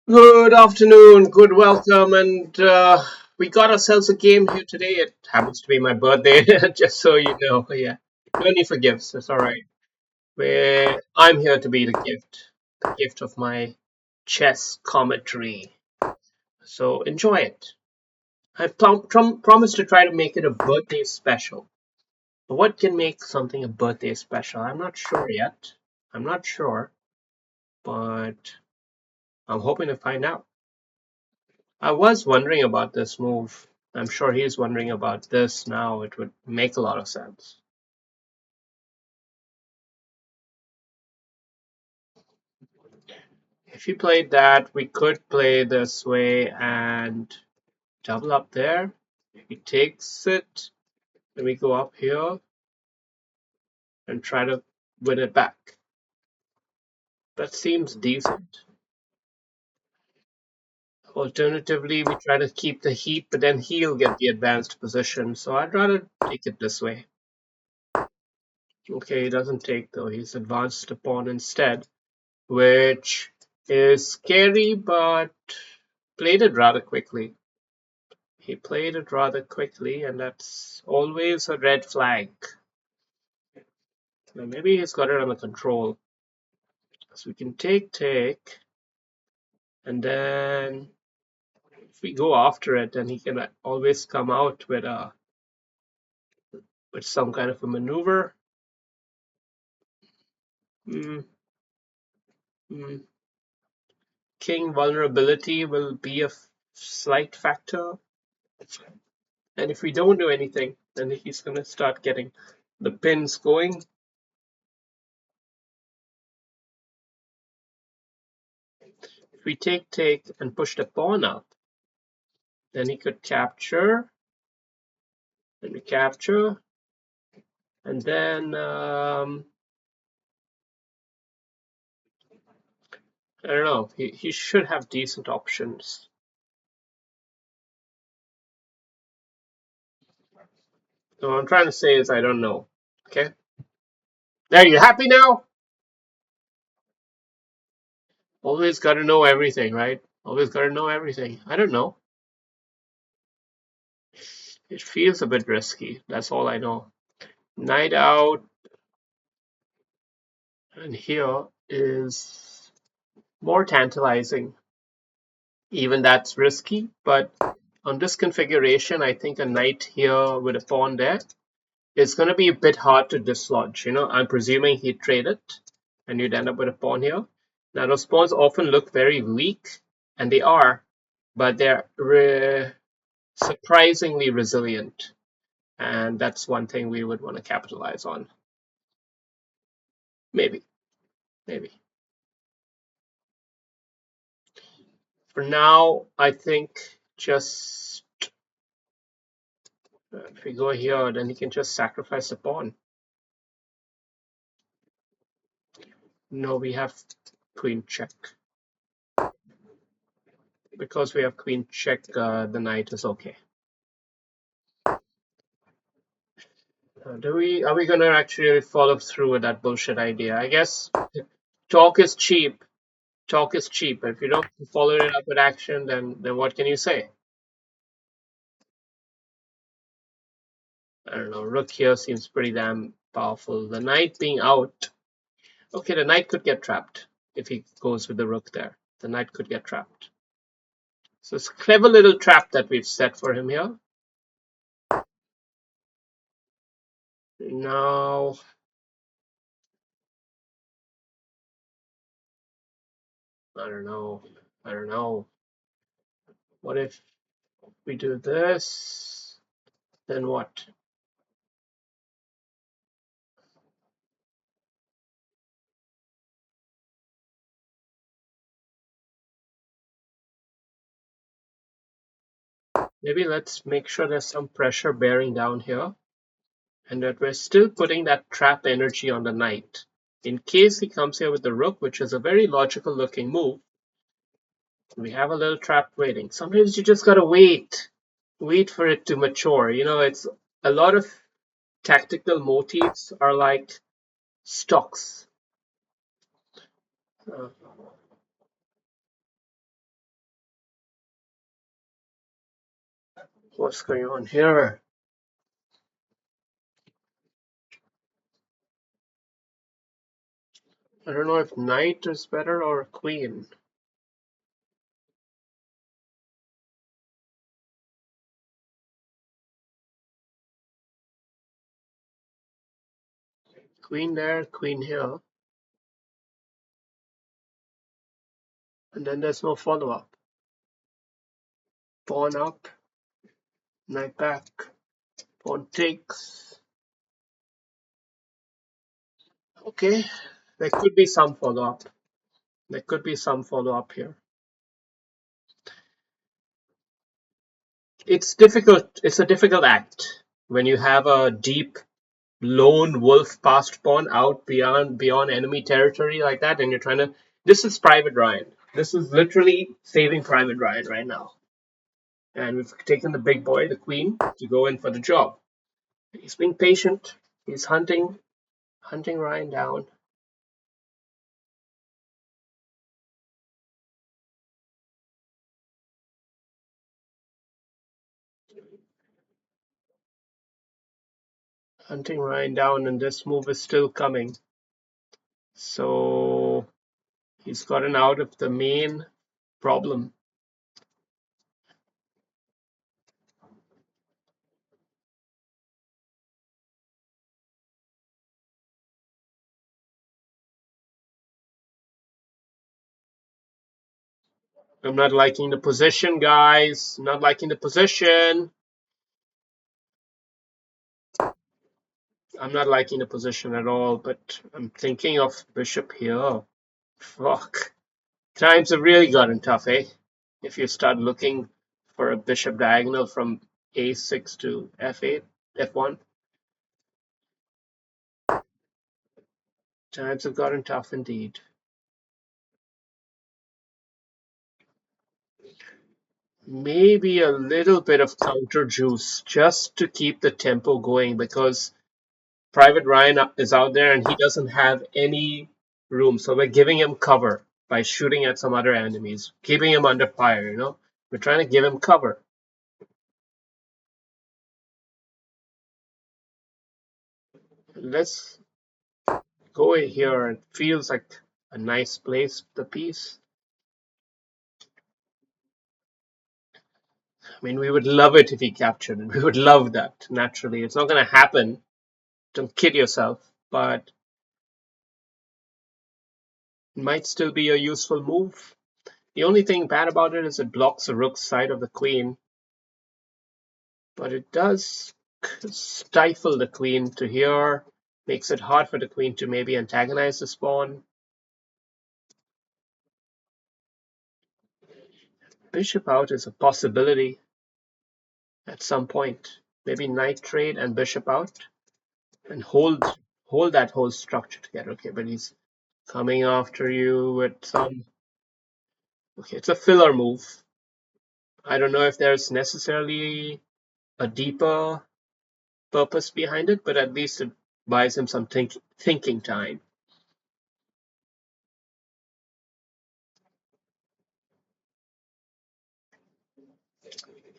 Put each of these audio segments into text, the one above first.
Good afternoon, good welcome, and we got ourselves a game here today. It happens to be my birthday, just so you know. Yeah, no need for gifts. It's all right. I'm here to be the gift of my chess commentary. So enjoy it. I promise to try to make it a birthday special. But what can make something a birthday special? I'm not sure yet. I'm not sure, but I'm hoping to find out. I was wondering about this move. I'm sure he's wondering about this now. It would make a lot of sense. If he played that, we could play this way and double up there. If he takes it, then we go up here and try to win it back. That seems decent. Alternatively, we try to keep the heat, but then he'll get the advanced position. So I'd rather take it this way. Okay, he doesn't take though. He's advanced the pawn instead, which is scary, but played it rather quickly. He played it rather quickly, and that's always a red flag. Now maybe he's got it under control. So we can take, and then if we go after it, then he can always come out with some kind of a maneuver. Mm, mm. King vulnerability will be a slight factor. And if we don't do anything, then he's going to start getting the pins going. If we take and push the pawn up, then he could capture, then we capture, and then I don't know. He should have decent options. So what I'm trying to say is I don't know. Okay. There, you happy now? Always got to know everything, right? Always got to know everything. I don't know. It feels a bit risky. That's all I know. Knight out, and here is more tantalizing. Even that's risky, but on this configuration, I think a knight here with a pawn there is going to be a bit hard to dislodge. I'm presuming he'd trade it, and you'd end up with a pawn here. Now, those pawns often look very weak, and they are, but they're surprisingly resilient, and that's one thing we would want to capitalize on. Maybe, maybe. For now, I think just if we go here, then he can just sacrifice the pawn. No, we have queen check. Because we have queen check, the knight is okay. Are we gonna actually follow through with that bullshit idea? I guess talk is cheap. Talk is cheap. If you don't follow it up with action, then what can you say? I don't know. Rook here seems pretty damn powerful. The knight being out. Okay, the knight could get trapped if he goes with the rook there. The knight could get trapped. So it's a clever little trap that we've set for him here. Now, I don't know. I don't know. What if we do this? Then what? Maybe let's make sure there's some pressure bearing down here and that we're still putting that trap energy on the knight. In case he comes here with the rook, which is a very logical looking move, we have a little trap waiting. Sometimes you just gotta wait for it to mature. It's a lot of tactical motifs are like stocks. Uh, What's going on here? I don't know if knight is better or queen. Queen there, queen here. And then there's no follow-up. Pawn up, knight back, pawn takes. Okay, there could be some follow-up. There could be some follow-up here. It's difficult. It's a difficult act when you have a deep lone wolf passed pawn out beyond enemy territory like that, and you're trying to. This is Private Ryan. This is literally saving Private Ryan right now. And we've taken the big boy, the queen, to go in for the job. He's being patient. He's hunting Ryan down. Hunting Ryan down, and this move is still coming. So he's gotten out of the main problem. I'm not liking the position, guys. Not liking the position. I'm not liking the position at all, but I'm thinking of bishop here. Fuck. Times have really gotten tough, eh? If you start looking for a bishop diagonal from a6 to f8, f1, times have gotten tough indeed. Maybe a little bit of counter juice just to keep the tempo going because Private Ryan is out there and he doesn't have any room. So we're giving him cover by shooting at some other enemies, keeping him under fire, you know? We're trying to give him cover. Let's go here. It feels like a nice place, the piece. I mean, we would love it if he captured it. We would love that, naturally. It's not going to happen. Don't kid yourself. But it might still be a useful move. The only thing bad about it is it blocks the rook's side of the queen. But it does stifle the queen to here. Makes it hard for the queen to maybe antagonize the pawn. Bishop out is a possibility at some point. Maybe knight trade and bishop out and hold that whole structure together. Okay, but he's coming after you with some. Okay, it's a filler move. I don't know if there's necessarily a deeper purpose behind it, but at least it buys him some thinking time.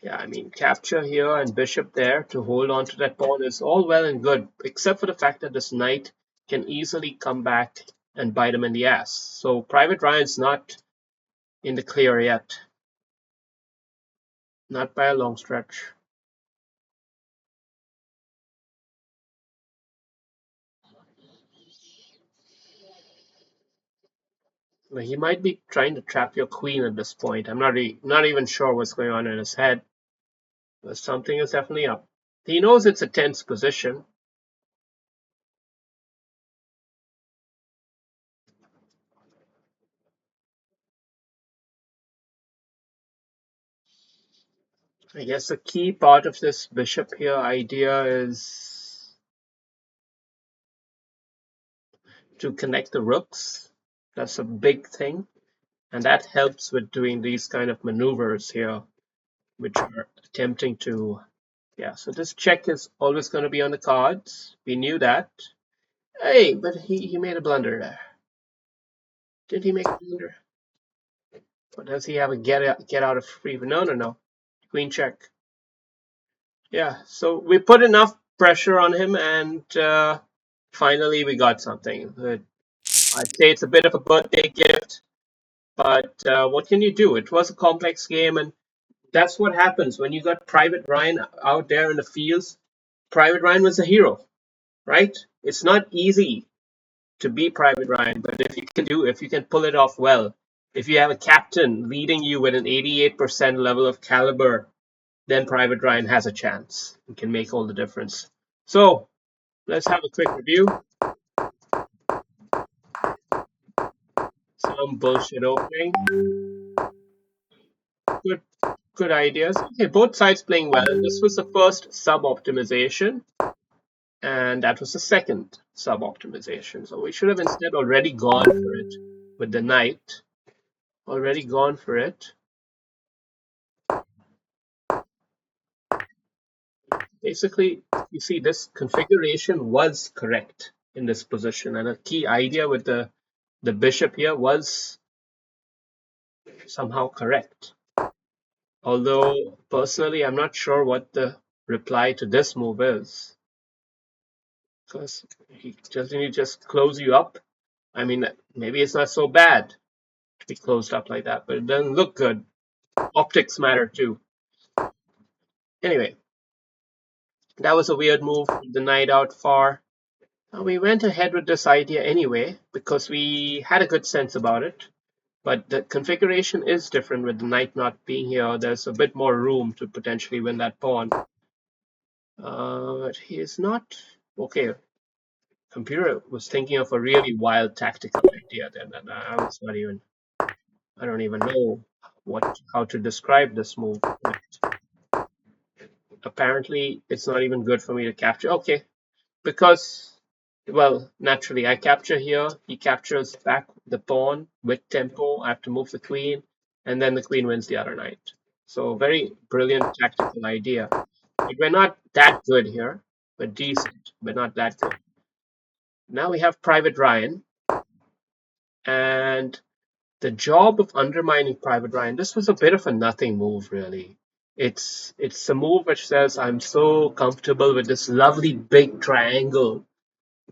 Yeah, I mean, capture here and bishop there to hold on to that pawn is all well and good, except for the fact that this knight can easily come back and bite him in the ass. So Private Ryan's not in the clear yet. Not by a long stretch. Well, he might be trying to trap your queen at this point. I'm not even sure what's going on in his head, but something is definitely up. He knows it's a tense position. I guess the key part of this bishop here idea is to connect the rooks. That's a big thing. And that helps with doing these kind of maneuvers here, which are attempting to, yeah. So this check is always going to be on the cards. We knew that. Hey, but he made a blunder there. Did he make a blunder? Or does he have a get out of free? No, no, no. Queen check. Yeah, so we put enough pressure on him, and finally we got something. I'd say it's a bit of a birthday gift, but what can you do? It was a complex game, and that's what happens when you got Private Ryan out there in the fields. Private Ryan was a hero, right? It's not easy to be Private Ryan, but if you can pull it off well, if you have a captain leading you with an 88% level of caliber, then Private Ryan has a chance and can make all the difference. So let's have a quick review. Some bullshit opening. Good, good ideas. Okay, both sides playing well. This was the first sub optimization, and that was the second sub optimization. So we should have instead already gone for it with the knight. Already gone for it. Basically, you see this configuration was correct in this position, and a key idea with the bishop here was somehow correct. Although personally, I'm not sure what the reply to this move is, because doesn't he just close you up? I mean, maybe it's not so bad to be closed up like that, but it doesn't look good. Optics matter too. Anyway, that was a weird move. The knight out far. We went ahead with this idea anyway because we had a good sense about it. But the configuration is different with the knight not being here. There's a bit more room to potentially win that pawn. But he is not okay. Computer was thinking of a really wild tactical idea then, and I was not even. I don't even know how to describe this move. But apparently, it's not even good for me to capture. Okay, because well, naturally, I capture here. He captures back the pawn with tempo. I have to move the queen, and then the queen wins the other knight. So very brilliant tactical idea. But we're not that good here. We're decent, but not that good. Now we have Private Ryan, and the job of undermining Private Ryan. This was a bit of a nothing move, really. It's a move which says I'm so comfortable with this lovely big triangle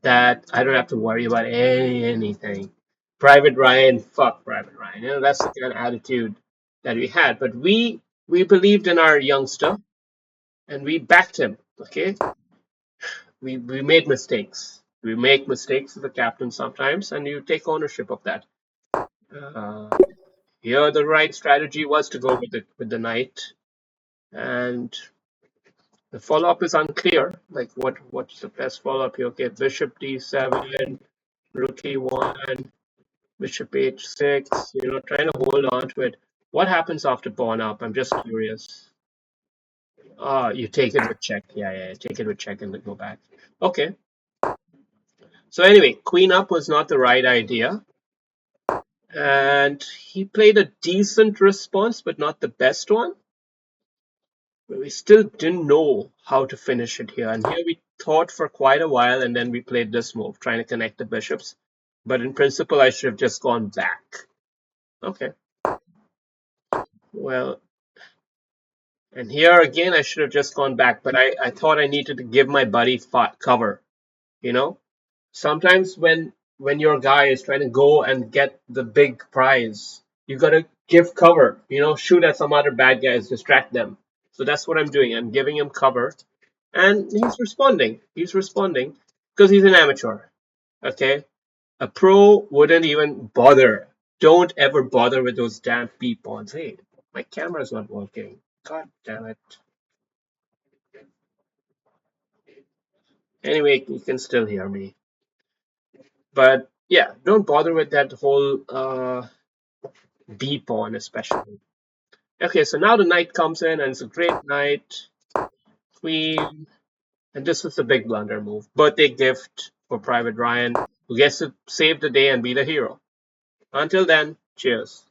that I don't have to worry about anything. Private Ryan, fuck Private Ryan. You know, that's the kind of attitude that we had. But we believed in our youngster and we backed him. Okay, we made mistakes. We make mistakes as a captain sometimes, and you take ownership of that. Uh, Here, the right strategy was to go with the knight, and the follow up is unclear. Like what's the best follow up here? Okay, bishop d7, rook e1, bishop h6, trying to hold on to it. What happens after pawn up? I'm just curious. You take it with check. Yeah, take it with check and then go back. Okay. So anyway, queen up was not the right idea. And he played a decent response, but not the best one. But we still didn't know how to finish it here. And here we thought for quite a while, and then we played this move, trying to connect the bishops. But in principle, I should have just gone back. Okay. Well, and here again, I should have just gone back, but I thought I needed to give my buddy cover. You know, sometimes when your guy is trying to go and get the big prize, you gotta give cover. Shoot at some other bad guys, distract them. So that's what I'm doing. I'm giving him cover, and he's responding. He's responding because he's an amateur. Okay, a pro wouldn't even bother. Don't ever bother with those damn B pawns. Hey, my camera's not working. God damn it. Anyway, you can still hear me. But yeah, don't bother with that whole B pawn, especially. Okay, so now the knight comes in, and it's a great knight, queen, and this was the big blunder move. Birthday gift for Private Ryan, who gets to save the day and be the hero. Until then, cheers.